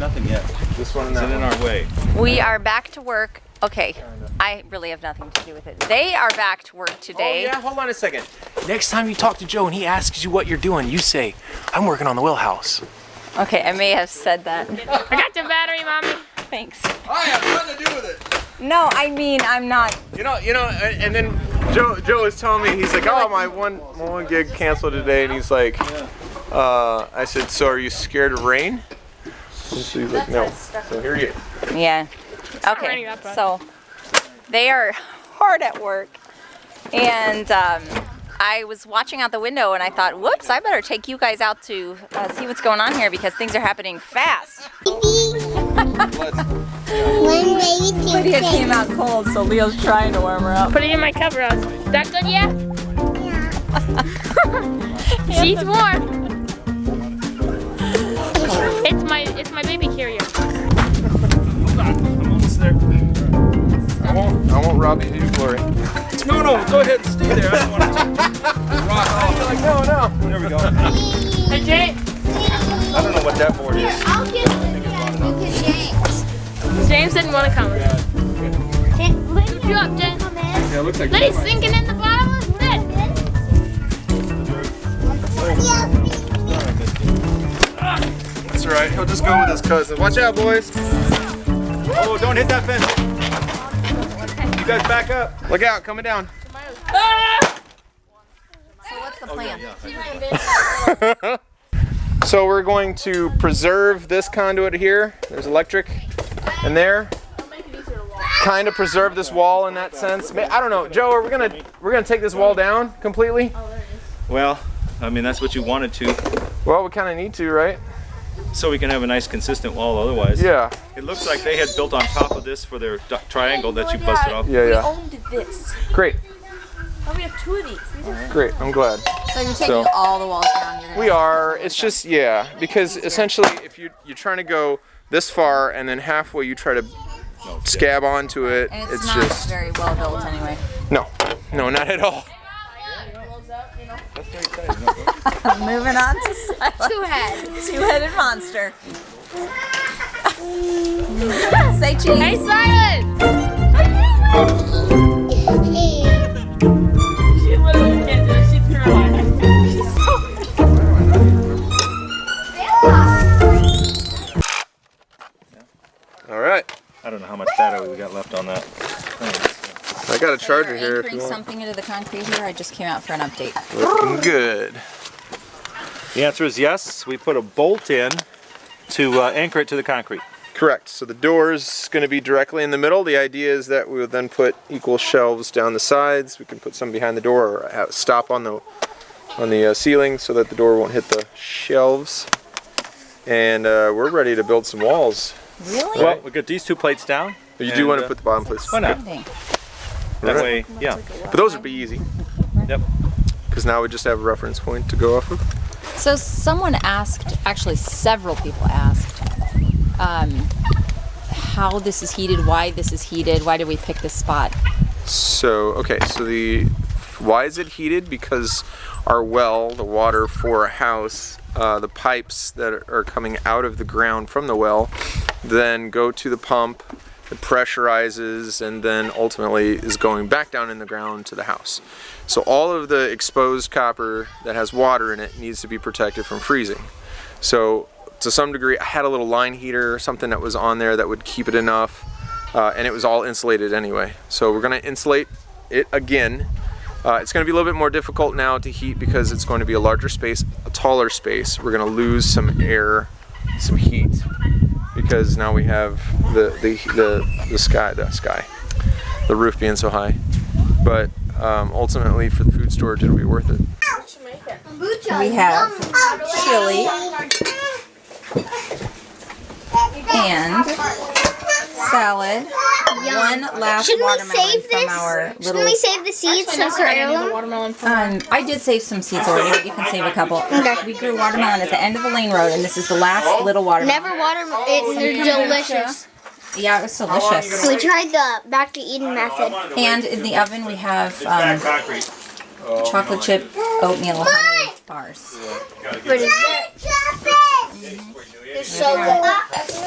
nothing yet. This one is in our way. We are back to work. Okay, I really have nothing to do with it. They are back to work today. Oh yeah, hold on a second. Next time you talk to Joe and he asks you what you're doing, you say, I'm working on the wheel house. Okay, I may have said that. I got the battery, Mommy. Thanks. I have nothing to do with it. No, I mean, I'm not. You know, and then Joe was telling me, he's like, oh, my one gig canceled today, and he's like, I said, so are you scared of rain? And she's like, no. So here you go. Yeah. Okay, so they are hard at work, and I was watching out the window and I thought, whoops, I better take you guys out to see what's going on here because things are happening fast. Lydia came out cold, so Leo's trying to warm her up. Put it in my cover. Is that good yet? Yeah. She's warm. It's my baby carrier. I'm almost there. I won't rob you of your glory. No, go ahead and stay there. I don't want to rock off. You're like, no. There we go. Hey, Jay. I don't know what that board is. I'll give it to James. James didn't want to come. Lift you up, James. Yeah, it looks like Lydia's sinking in the bottom of his lid. That's all right. He'll just go with his cousin. Watch out, boys. Oh, don't hit that fence. You guys back up. Look out, coming down. So what's the plan? So we're going to preserve this conduit here. There's electric in there. Kind of preserve this wall in that sense. I don't know, Joe. Are we're gonna take this wall down completely? Well, I mean that's what you wanted to, Well, we kind of need to, right? so we can have a nice consistent wall. Otherwise, Yeah. it looks like they had built on top of this for their triangle that you busted off. Yeah. Owned this. Great. Oh, we have two of these. Great. I'm glad. So you're taking all the walls down? You're gonna We are. It's just because essentially, if you're trying to go this far and then halfway you try to scab onto it, and it's not just very well built anyway. no, not at all. Moving on to Silas. Two-headed monster. Say cheese. Hey, Silas! She literally can't do it. She's paralyzed. All right. I don't know how much battery we got left on that. I got a charger You're here. If anchoring you want. something into the concrete here. I just came out for an update. Looking good. The answer is yes. We put a bolt in to anchor it to the concrete. Correct. So the door is going to be directly in the middle. The idea is that we will then put equal shelves down the sides. We can put some behind the door or have a stop on the ceiling so that the door won't hit the shelves. And we're ready to build some walls. Really? Well, we got these two plates down. But you do want to put the bottom plates. Why not? Exciting. That Right. way, yeah. But those would be easy. Yep. Because now we just have a reference point to go off of. So someone asked, actually several people asked, how this is heated, why this is heated, why did we pick this spot? So, okay, so why is it heated? Because our well, the water for a house, the pipes that are coming out of the ground from the well, then go to the pump, it pressurizes, and then ultimately is going back down in the ground to the house. So all of the exposed copper that has water in it needs to be protected from freezing. So to some degree, I had a little line heater, something that was on there that would keep it enough, and it was all insulated anyway. So we're going to insulate it again. It's going to be a little bit more difficult now to heat because it's going to be a larger space, a taller space. We're going to lose some air, some heat, because now we have the roof being so high. But ultimately, for the food storage, it'll be worth it. We have chili and salad. One last watermelon from our little. Shouldn't we save the seeds since they're heirloom? Watermelon. I did save some seeds already, but you can save a couple. Okay. We grew watermelon at the end of the lane road, and this is the last little watermelon. Never watermelon. They're delicious. Yeah, it was delicious. So we tried the back to Eden method. And in the oven we have chocolate chip oatmeal honey bars. Pretty good. They're so good.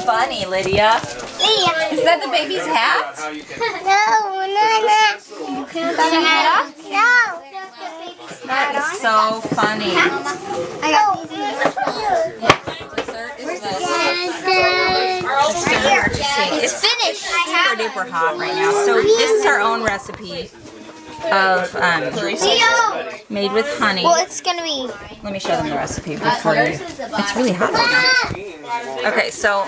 funny, Lydia. Is that the baby's hat? That is so funny. Dessert is this. It's finished. Super duper hot right now. So this is our own recipe of made with honey. Well, it's gonna be. Let me show them the recipe before you. It's really hot right now. Okay, so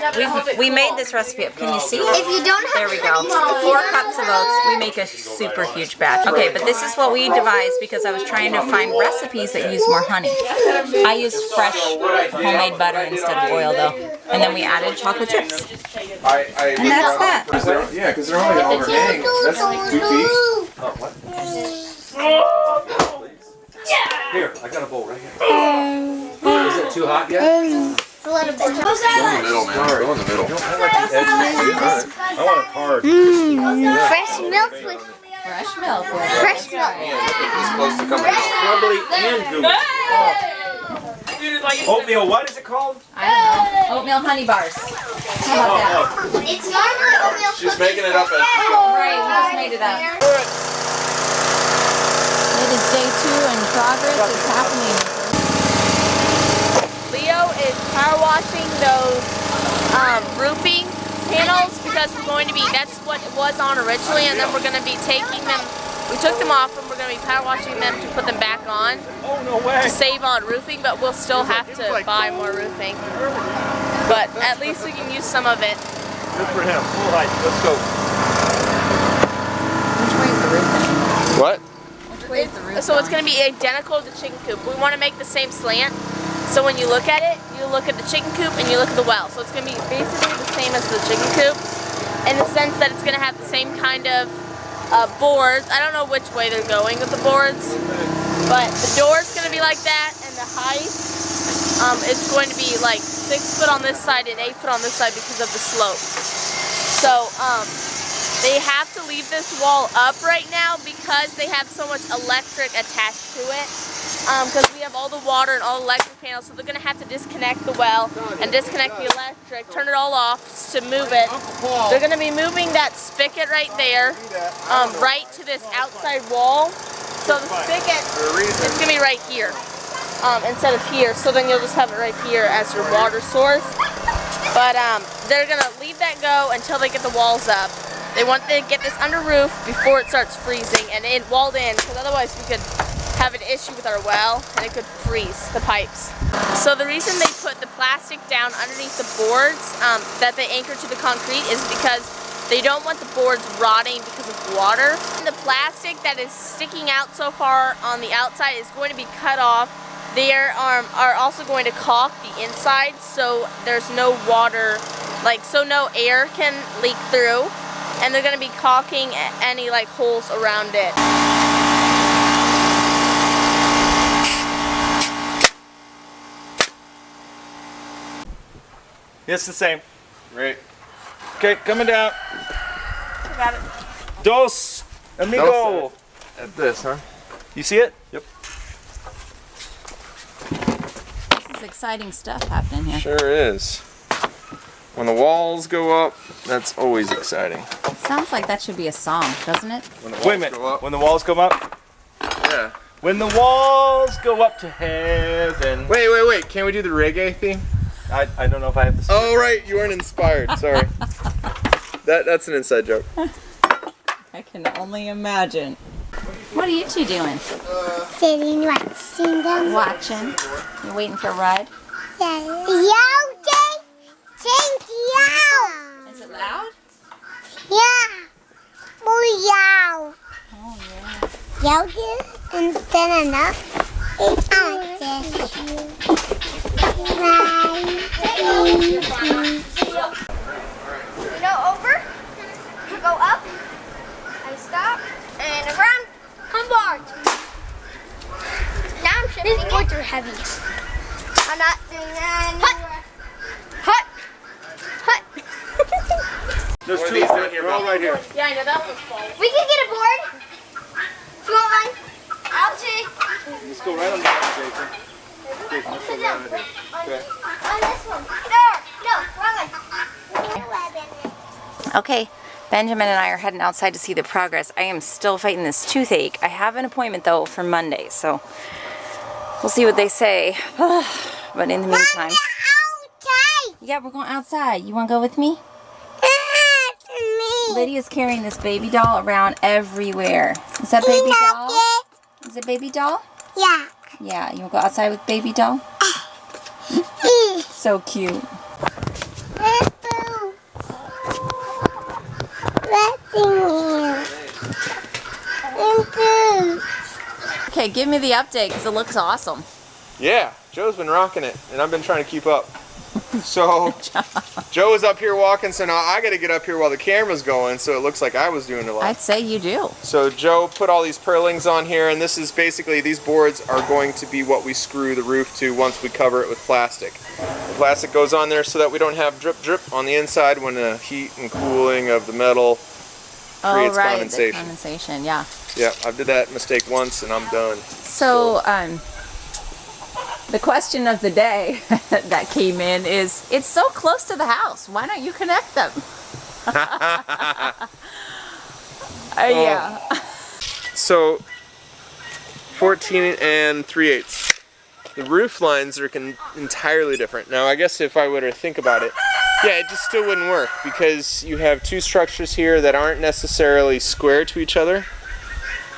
we made this recipe up. Can you see? If you don't have There we go. 4 cups of oats. We make a super huge batch. Okay, but this is what we devised because I was trying to find recipes that use more honey. I used fresh homemade butter instead of oil though. And then we added chocolate chips. And that's that. Yeah, because they're only overhanging. That's 2 feet. Here, I got a bowl right here. Is it too hot yet? It's a little bit. Go in the middle, man. Go in the middle. I want it hard. Fresh milk with Fresh milk. fresh milk. It's close to coming out. Crumbly and gooey. Oatmeal, what is it called? I don't know. Oatmeal honey bars. How about that? It's normally oatmeal She's cookies. making it up as she Right, we just made it up. It is day 2 and progress is happening. Leo is power washing those roofing panels because we're going to be, that's what it was on originally, and then we're going to be taking them, we took them off and we're going to be power washing them to put them back on Oh, no way. to save on roofing, but we'll still have to buy more roofing. But at least we can use some of it. Good for him. All right, let's go. Which way is the roof then? What? Which way is the roof? So it's going to be identical to the chicken coop. We want to make the same slant. So when you look at it, you look at the chicken coop and you look at the well. So it's going to be basically the same as the chicken coop in the sense that it's going to have the same kind of boards. I don't know which way they're going with the boards, but the door's going to be like that, and the height, it's going to be like 6 foot on this side and 8 foot on this side because of the slope. So they have to leave this wall up right now because they have so much electric attached to it. Because we have all the water and all the electric panels, so they're going to have to disconnect the well and disconnect the electric, turn it all off to move it. They're going to be moving that spigot right there, right to this outside wall. So the spigot, it's going to be right here instead of here. So then you'll just have it right here as your water source. But they're going to leave that go until they get the walls up. They want to get this under roof before it starts freezing and walled in, because otherwise we could have an issue with our well and it could freeze the pipes. So the reason they put the plastic down underneath the boards that they anchor to the concrete is because they don't want the boards rotting because of water. The plastic that is sticking out so far on the outside is going to be cut off. They are also going to caulk the inside so there's no water, so no air can leak through, and they're going to be caulking any holes around it. It's the same. Right. Okay, coming down. Got it. Dos, amigo. At this, huh? You see it? Yep. This is exciting stuff happening here. Sure is. When the walls go up, that's always exciting. Sounds like that should be a song, doesn't it? When the walls Wait a minute. go up. When the walls come up? Yeah. When the walls go up to heaven. Wait. Can we do the reggae theme? I don't know if I have to. Oh, right. You weren't inspired. Sorry. That's an inside joke. I can only imagine. What are you two doing? Sitting, watching them. Watching. You waiting for a ride? Is it loud? Yeah. Oh, yeah. Oh yeah. And then enough. It's over, go up, and stop, and around, come back. Now I'm shifting. These boards are heavy. I'm not doing that anymore. Hut. There's What are two these of doing them. here, They're all Bob? right here. Yeah, I know that one's full. We can get a board. Do you want one? I'll take. Just go right on the other, Jason. Jason, let's go Sit right down. on there. Okay. On this one. There. No, wrong one. Okay, Benjamin and I are heading outside to see the progress. I am still fighting this toothache. I have an appointment though for Monday, so we'll see what they say. But in the meantime, yeah, we're going outside. You want to go with me? Lydia's carrying this baby doll around everywhere. Is that baby doll? Is it baby doll? Yeah. Yeah, you want to go outside with baby doll? So cute. Okay, give me the update because it looks awesome. Yeah, Joe's been rocking it, and I've been trying to keep up. So, Joe was up here walking, so now I got to get up here while the camera's going, so it looks like I was doing a lot. I'd say you do. So Joe put all these purlings on here, and this is basically, these boards are going to be what we screw the roof to once we cover it with plastic. The plastic goes on there so that we don't have drip drip on the inside when the heat and cooling of the metal creates condensation. The condensation, yeah. Yeah, I did that mistake once and I'm done. So, the question of the day that came in is, it's so close to the house. Why don't you connect them? Yeah. So, 14 and 3/8. The roof lines are entirely different. Now, I guess if I were to think about it, yeah, it just still wouldn't work because you have two structures here that aren't necessarily square to each other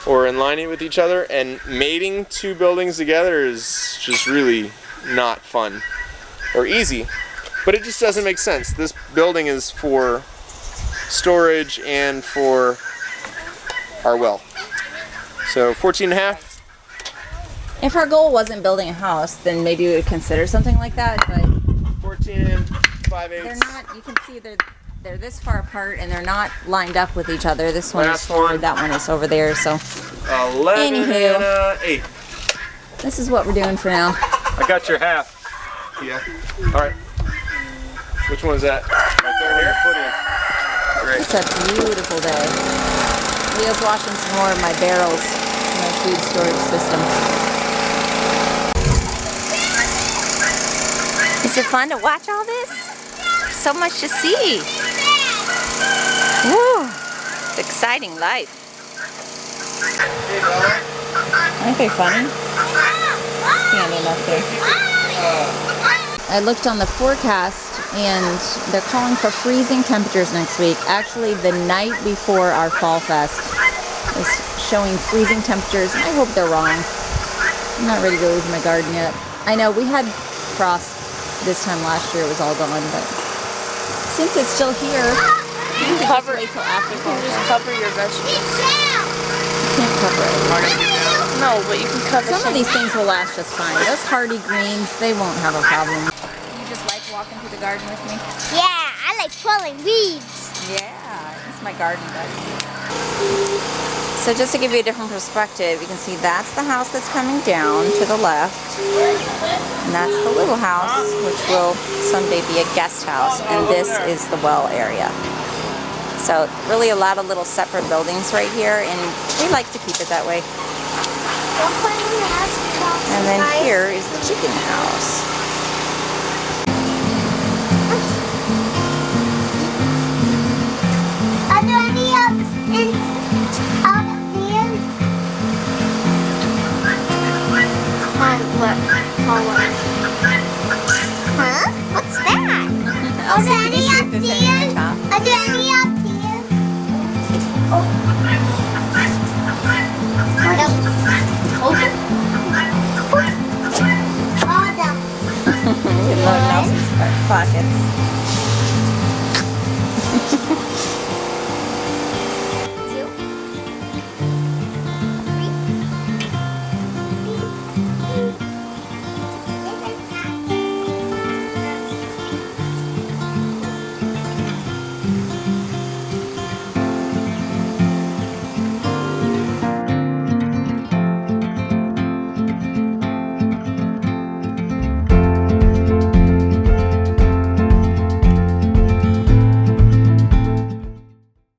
or in line with each other, and mating two buildings together is just really not fun or easy, but it just doesn't make sense. This building is for storage and for our well. So 14 and a half. If our goal wasn't building a house, then maybe we would consider something like that, but 14 and 5/8. they're not, you can see they're this far apart and they're not lined up with each other. This one Last is forward, one. that one is over there, so 11 Anywho. and 8. this is what we're doing for now. I got your half. Yeah. All right. Which one is that? Right there. Here. Put in. Great. It's a beautiful day. Leo's washing some more of my barrels in my food storage system. Is it fun to watch all this? So much to see. Woo! It's exciting life. Aren't they funny? Standing up there. I looked on the forecast and they're calling for freezing temperatures next week. Actually, the night before our Fall Fest is showing freezing temperatures, and I hope they're wrong. I'm not ready to leave my garden yet. I know we had frost this time last year, it was all gone, but since it's still here, you can cover it till after Fall Fest. Just cover your vegetables. You can't cover it. No, but you can cover Some of these things will last just fine. Those hardy greens, they won't have a problem. You just like walking through the garden with me? Yeah, I like pulling weeds. Yeah, it's my garden buddy. So just to give you a different perspective, you can see that's the house that's coming down to the left. And that's the little house, which will someday be a guest house. And this is the well area. So really a lot of little separate buildings right here, and we like to keep it that way. And then here is the chicken house. Are there any up there? Huh? What's that? Are there any up there? Are there any up here? Oh. Open. All down. We love Nelson's pockets.